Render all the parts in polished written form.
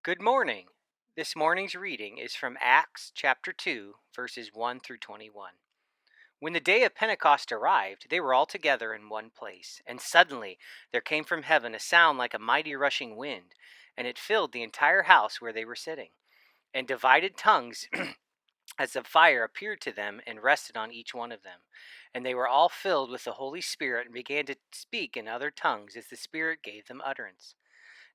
Good morning. This morning's reading is from Acts chapter 2, verses 1 through 21. When the day of Pentecost arrived, they were all together in one place, and suddenly there came from heaven a sound like a mighty rushing wind, and it filled the entire house where they were sitting. And divided tongues as of fire appeared to them and rested on each one of them. And they were all filled with the Holy Spirit and began to speak in other tongues as the Spirit gave them utterance.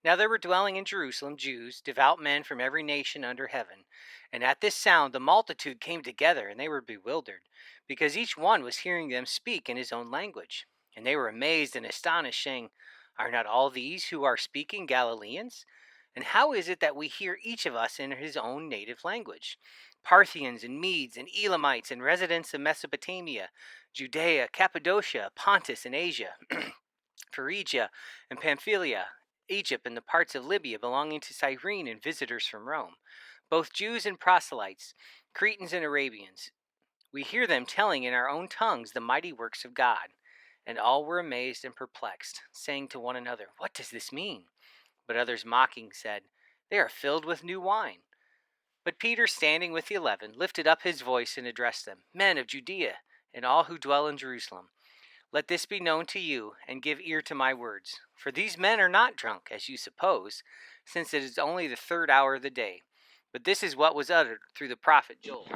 Now there were dwelling in Jerusalem Jews, devout men from every nation under heaven. And at this sound the multitude came together, and they were bewildered, because each one was hearing them speak in his own language. And they were amazed and astonished, saying, Are not all these who are speaking Galileans? And how is it that we hear each of us in his own native language? Parthians and Medes and Elamites and residents of Mesopotamia, Judea, Cappadocia, Pontus and Asia, Phrygia and Pamphylia, Egypt and the parts of Libya belonging to Cyrene, and visitors from Rome, both Jews and proselytes, Cretans and Arabians. We hear them telling in our own tongues the mighty works of God. And all were amazed and perplexed, saying to one another, What does this mean? But others mocking said, They are filled with new wine. But Peter, standing with the 11, lifted up his voice and addressed them, Men of Judea, and all who dwell in Jerusalem, let this be known to you, and give ear to my words. For these men are not drunk, as you suppose, since it is only the third hour of the day. But this is what was uttered through the prophet Joel.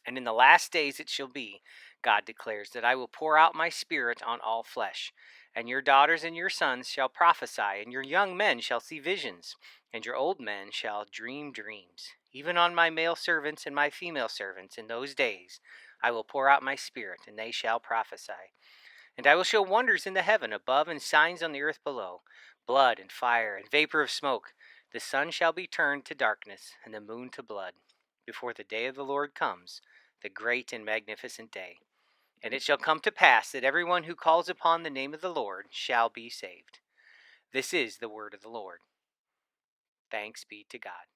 And in the last days it shall be, God declares, that I will pour out my Spirit on all flesh. And your daughters and your sons shall prophesy, and your young men shall see visions, and your old men shall dream dreams. Even on my male servants and my female servants in those days I will pour out my Spirit, and they shall prophesy. And I will show wonders in the heaven above and signs on the earth below, blood and fire and vapor of smoke. The sun shall be turned to darkness, and the moon to blood, before the day of the Lord comes, the great and magnificent day. And it shall come to pass that everyone who calls upon the name of the Lord shall be saved. This is the word of the Lord. Thanks be to God.